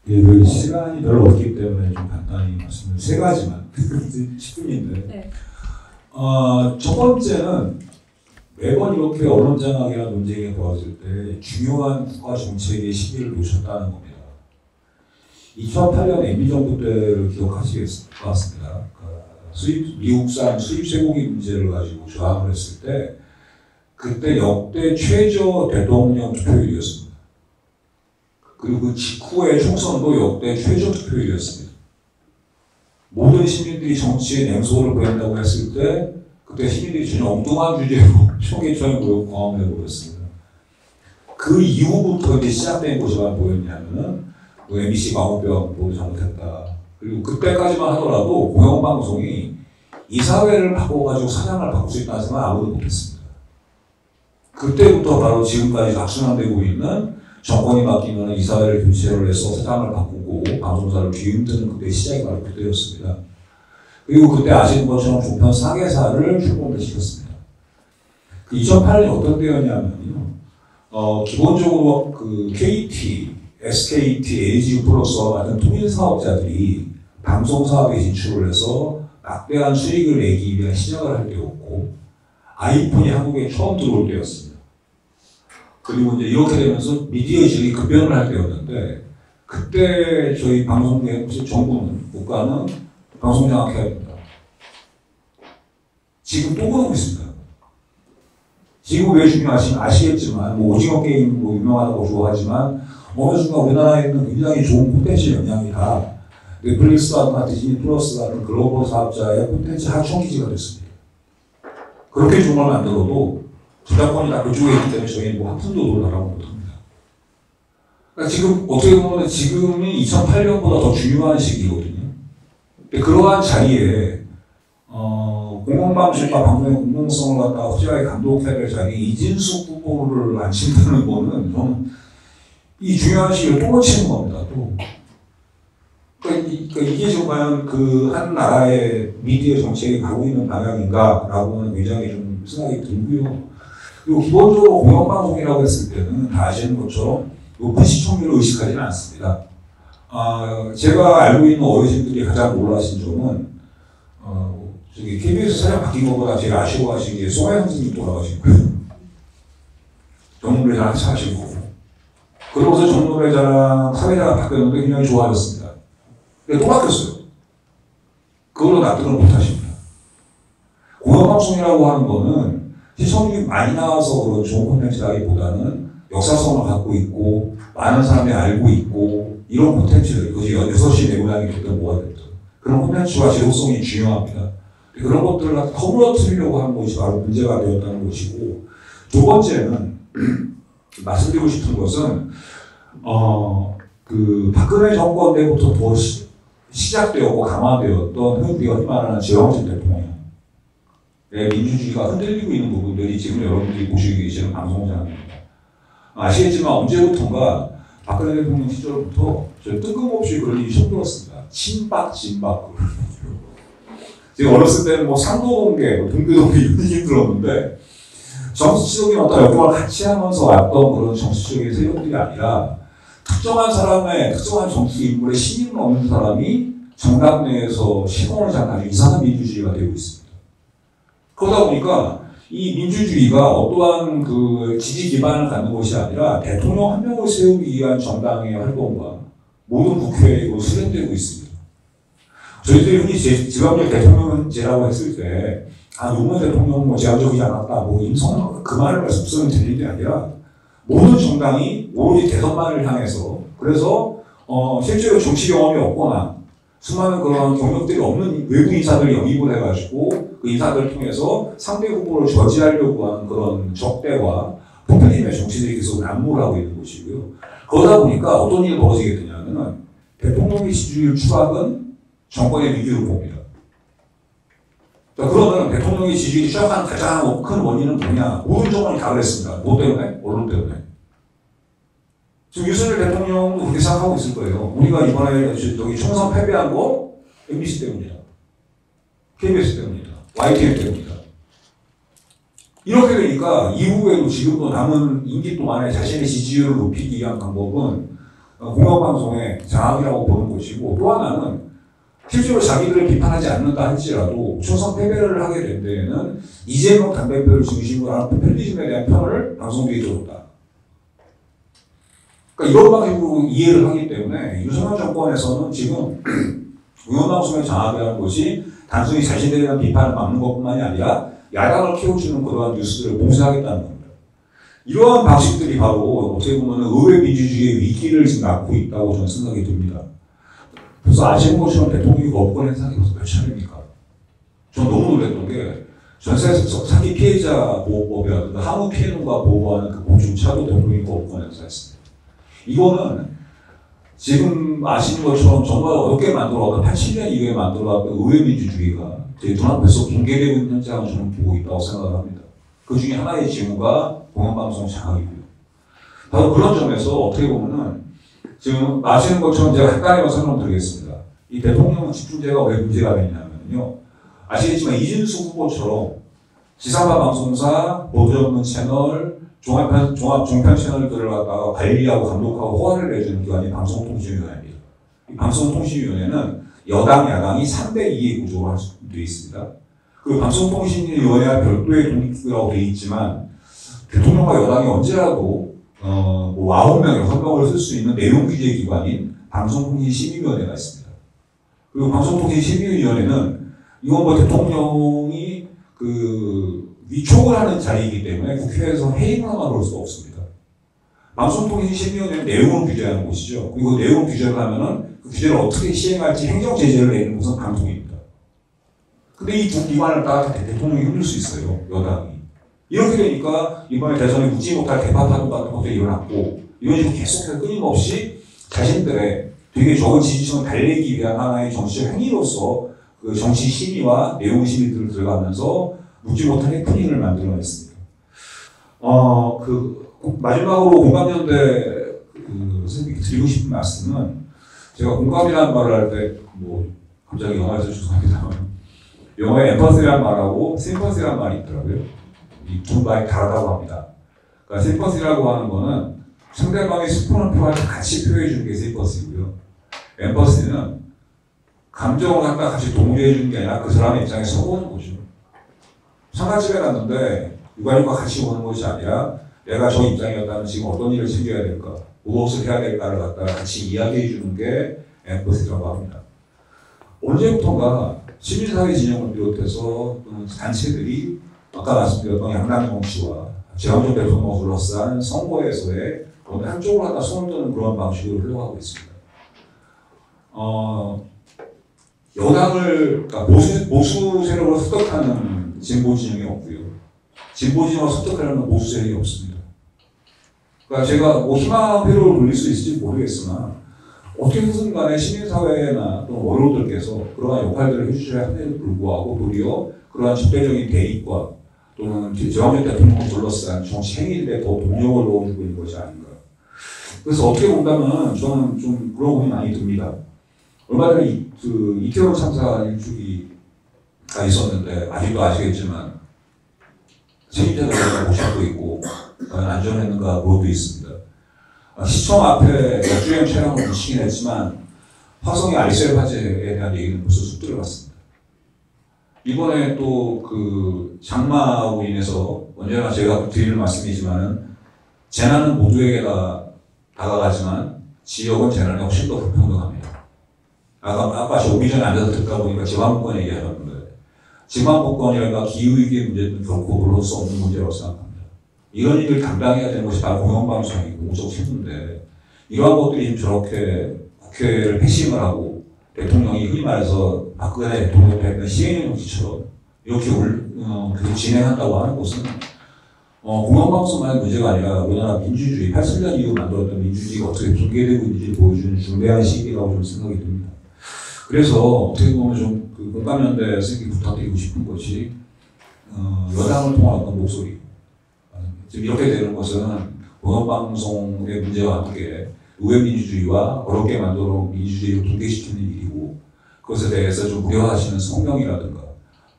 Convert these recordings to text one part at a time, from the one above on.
예, 그 시간이 별로 없기 때문에 좀 간단히 말씀을 세 가지만 10분인데 네. 첫 번째는 매번 이렇게 언론장악이나 논쟁이 벌어질 때 중요한 국가 정책의 시기를 놓쳤다는 겁니다. 2008년 MB 정부 때를 기억하실 것 같습니다. 미국산 수입 쇠고기 문제를 가지고 저항을 했을 때 그때 역대 최저 대통령 투표율이었습니다. 그리고 그 직후의 총선도 역대 최저 투표율이었습니다. 모든 시민들이 정치에 냉소를 보낸다고 했을 때 그때 시민들이 전혀 엉뚱한 주제로 총개천을 경험을 해보겠습니다. 그 이후부터 이제 시작된 것이가 뭐였냐면은 MBC 광우병 모두 잘못했다. 그리고 그때까지만 하더라도 공영방송이 이 사회를 바꿔가지고 사장을 바꿀 수 있다 하지만 아무도 못했습니다. 그때부터 바로 지금까지 악순환되고 있는 정권이 바뀌면 이 사회를 교체를 해서 사장을 바꾸고 방송사를 뒤흔드는 그때 시작이 바로 그때였습니다. 그리고 그때 아시는 것처럼 종편 4개사를 출범을 시켰습니다. 그 2008년이 어떤 때였냐면요. 기본적으로 그 KT, SKT, LG유플러스와 같은 통일 사업자들이 방송 사업에 진출을 해서 막대한 수익을 내기 위한 시작을 할 때였고 아이폰이 한국에 처음 들어올 때였습니다. 그리고 이제 이렇게 되면서 미디어 질이 급변을 할 때였는데 그때 저희 방송계 정부는 국가는 방송 장악해야 됩니다. 지금 또 그러고 있습니다. 지금 왜 중요하신지 아시겠지만 뭐 오징어 게임 뭐 유명하다고 좋아하지만 어느 순간 우리나라에 있는 굉장히 좋은 콘텐츠 역량이 다 넷플릭스와 같은 디즈니 플러스 같은 글로벌 사업자의 콘텐츠 하청기지가 됐습니다. 그렇게 좋은 걸 만들어도 저작권이 다 그쪽에 있기 때문에 저희는 뭐 한 푼도 놀라라고 못합니다. 그러니까 지금 어떻게 보면 지금이 2008년보다 더 중요한 시기거든요. 근데 그러한 자리에 공영방송과 방송의 공공성을 갖다가 확실하게 감독해야 될 자리에 이진숙 후보를 앉힌다는 거는 저는 이 중요한 시기를 또 놓치는 겁니다. 또. 그러니까 이게 지금 과연 그 한 나라의 미디어 정책이 가고 있는 방향인가라고는 굉장히 좀 생각이 들고요. 그리고 기본적으로 공영방송이라고 했을 때는 다 아시는 것처럼 높은 시청률을 의식하지는 않습니다. 제가 알고 있는 어르신들이 가장 놀라신 점은 저기 KBS 사장 바뀐 것보다 제가 아쉬워하신 게 송하영 선생님 돌아가신 거예요. 정노래자랑 같이 하신 거고. 그러고서 정노래자랑 사회자가 바뀌었는데 굉장히 좋아졌습니다. 근데 또 바뀌었어요. 그걸로 납득을 못 하십니다. 공영방송이라고 하는 거는 시청률이 많이 나와서 그런 좋은 콘텐츠라기보다는 역사성을 갖고 있고 많은 사람이 알고 있고 이런 콘텐츠들, 그것이 6시 내 고향이 됐든 뭐가 됐든 그런 콘텐츠와 지속성이 중요합니다. 그런 것들을 허물어뜨리려고 하는 것이 바로 문제가 되었다는 것이고 두 번째는 말씀드리고 싶은 것은 그 박근혜 정권 때부터 더 시작되었고 강화되었던 흔히 말하는 재형진 대통령의 민주주의가 흔들리고 있는 부분들이 지금 여러분들이 보시고 계시는 방송장입니다. 아시겠지만 언제부턴가 박근혜 대통령 시절부터 저 뜬금없이 그런 일이 처음 들었습니다. 친박, 진박. 제가 어렸을 때는 뭐 상도동계, 뭐 동교동계 이런 얘기 들었는데 정치적인 어떤 역할을 같이 하면서 왔던 그런 정치적인 세력들이 아니라 특정한 사람의 특정한 정치 인물의 신임을 얻는 사람이 정당 내에서 시공을 장악하는 이상한 민주주의가 되고 있습니다. 그러다 보니까 이 민주주의가 어떠한 그 지지 기반을 갖는 것이 아니라 대통령 한 명을 세우기 위한 정당의 활동과 모든 국회에 수행되고 있습니다. 저희들이 흔히 지방적 대통령제라고 했을 때 노무현 대통령은 뭐 제한적이지 않았다, 뭐 임성은 그 말을 말씀드리는 드리는 게 아니라 모든 정당이 오로지 대선만을 향해서 그래서 실제로 정치 경험이 없거나 수많은 그런 경력들이 없는 외부 인사들을 영입을 해가지고 그 인사들을 통해서 상대 후보를 저지하려고 하는 그런 적대와 포퓰리즘의 정치들이 계속 난무를 하고 있는 것이고요. 그러다 보니까 어떤 일이 벌어지게 되냐면은 대통령의 지지율 추락은 정권의 위기로 봅니다. 자, 그러면 대통령의 지지율이 추락한 가장 큰 원인은 뭐냐? 모든 정권이 다 그랬습니다. 뭐 때문에? 언론 때문에. 지금 윤석열 대통령도 그렇게 생각하고 있을 거예요. 우리가 이번에 여기 총선 패배한 거 MBC 때문이다. KBS 때문이다. YTN 때문이다. 이렇게 되니까 이후에도 지금도 남은 임기 동안에 자신의 지지율을 높이기 위한 방법은 공영방송의 장악이라고 보는 것이고, 또 하나는 실제로 자기들을 비판하지 않는다 할지라도 초선 패배를 하게 된 데에는 이재명 당대표를 중심으로 하는 포퓰리즘에 대한 편을 방송국에 줬다. 그러니까 이런 방식으로 이해를 하기 때문에 윤석열 정권에서는 지금 공영방송의 장악이라는 것이 단순히 자신들에 대한 비판을 막는 것뿐만이 아니라 야당을 키워주는 그러한 뉴스들을 봉쇄하겠다는 겁니다. 이러한 방식들이 바로 어떻게 보면 의회 민주주의의 위기를 지금 낳고 있다고 저는 생각이 듭니다. 그래서 아시는 것처럼 대통령이 거부권 행사한 게 벌써 몇 차례입니까? 저는 너무 놀랐던 게 전세에서 사기 피해자 보호법이라든가 항우 피해는가 보호하는 그 법조차도 대통령이 거부권 행사했습니다. 이거는 지금 아시는 것처럼 정말 어렵게 만들어왔던 87년 이후에 만들어왔던 의회 민주주의가 제 눈앞에서 붕괴되고 있는 현장을 저는 보고 있다고 생각을 합니다. 그 중에 하나의 징후가 공영방송 장악이고요. 바로 그런 점에서 어떻게 보면은 지금 아시는 것처럼 제가 간단히 설명드리겠습니다. 이 대통령 집중제가 왜 문제가 되냐면요. 아시겠지만 이진수 후보처럼 지상파 방송사, 보도전문 채널, 종편 채널들을 갖다가 관리하고 감독하고 허가를 내주는 기관이 방송통신위원회입니다. 이 방송통신위원회는 여당, 야당이 3대2의 구조로 되어 있습니다. 그 방송통신위원회와 별도의 독립기구라고 되어 있지만 대통령과 여당이 언제라도 9명의 6명을 쓸 수 있는 내용 규제 기관인 방송통신심의위원회가 있습니다. 그리고 방송통신심의위원회는 이건 뭐 대통령이 위촉을 하는 자리이기 때문에 국회에서 회의만 볼 수가 없습니다. 방송통신심의위원회는 내용을 규제하는 곳이죠. 그리고 내용 규제를 하면은 그 규제를 어떻게 시행할지 행정 제재를 내는 곳은 방통위입니다. 근데 이 두 기관을 다 대통령이 흔들 수 있어요, 여당이. 이렇게 되니까 이번에 대선에 묻지 못할 개파파동 같은 것도 일어났고, 이런 식으로 계속해서 끊임없이 자신들의 되게 적은 지지층을 달래기 위한 하나의 정치적 행위로서 그 정치 심의와 내용 심의들을 들어가면서 묻지 못할 해프닝을 만들어냈습니다. 마지막으로 공감연대 선생님께 드리고 싶은 말씀은, 제가 공감이라는 말을 할 때 갑자기 영화에서 죄송합니다만 영어에 엠퍼시라는 말하고 심퍼시라는 말이 있더라고요. 이 두 말이 다르다고 합니다. 그러니까 심퍼시라고 하는 거는 상대방의 슬픔을 표할 때 같이 표현해 주는 게 심퍼시고요. 엠퍼시는 감정을 갖다 같이 동조해 주는 게 아니라 그 사람의 입장에 서보는 거죠. 상가집에 갔는데 육아님과 같이 오는 것이 아니라 내가 저 입장이었다면 지금 어떤 일을 챙겨야 될까, 무엇을 해야 될까를 갖다가 같이 이야기해 주는 게 엠퍼시라고 합니다. 언제부턴가 시민사회 진영을 비롯해서 단체들이 아까 말씀드렸던 양당 정치와 재헌정 대통령을 둘러싼 선거에서의 어느 한쪽으로 갖다 손을 드는 그런 방식으로 흘러가고 있습니다. 여당을, 그러니까 보수 세력으로 습득하는 진보 진영이 없고요. 진보 진영을 습득하려는 보수 세력이 없습니다. 그러니까 제가 희망 회로를 돌릴 수 있을지 모르겠으나 어떻게든 간에 시민사회나 또는 원로들께서 그러한 역할들을 해주셔야 함에도 불구하고 도리어 그러한 적대적인 대립과 또는 재헌정 대통령을 둘러싼 정치 행위들에 더 동력을 넣어주고 있는 것이 아닌가. 그래서 어떻게 본다면 저는 좀 그런 고민이 많이 듭니다. 얼마 전에 이태원 참사 일주기가 있었는데 아직도 아시겠지만 책임자들을 모시고 있고 안전했는가 물어도 있습니다. 시청 앞에 역주행 차량을 붙이긴 했지만 화성의 알셀 화재에 대한 얘기는 벌써 쑥 들어갔습니다. 이번에 또 장마로 인해서 언제나 제가 드리는 말씀이지만은 재난은 모두에게 다 다가가지만 지역은 재난이 훨씬 더 불평등합니다. 아까 저 오기 전에 앉아서 듣다 보니까 지방권 얘기하셨는데 지방권이랄까 기후위기의 문제는 결코 물러설 수 없는 문제라고 생각합니다. 이런 일을 담당해야 되는 것이 바로 공영방송이고 공적 책무인데 이러한 것들이 저렇게 국회를 패싱을 하고 대통령이 흔히 말해서 박근혜 대통령 때 시행령 정치처럼 이렇게 진행한다고 하는 것은 공영방송만의 문제가 아니라 우리나라 민주주의, 87년 이후 만들었던 민주주의가 어떻게 붕괴되고 있는지를 보여주는 중대한 시기라고 좀 생각이 듭니다. 그래서 어떻게 보면 좀 공감연대 선생님께 부탁드리고 싶은 것이 여당을 통한 어떤 목소리. 지금 이렇게 되는 것은 공영방송의 문제와 함께 의회 민주주의와 어렵게 만들어 민주주의를 붕괴시키는 일이고 그것에 대해서 좀 우려하시는 성명이라든가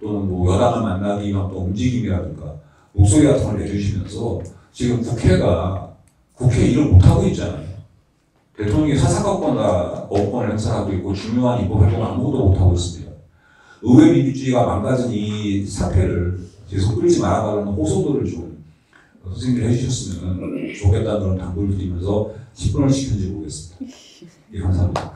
또는 여당을 만나기 위한 또 움직임이라든가 목소리 같은 걸 내주시면서 지금 국회 일을 못하고 있잖아요. 대통령이 사사건건과 거부권을 행사하고 있고 중요한 입법 활동을 아무것도 못하고 있습니다. 의회 민주주의가 망가진 이 사태를 계속 끌지 말아달라는 호소들을 좀 선생님들 해주셨으면 좋겠다는 그런 당부를 드리면서 10분을 지켜주고 오겠습니다. 예, 감사합니다.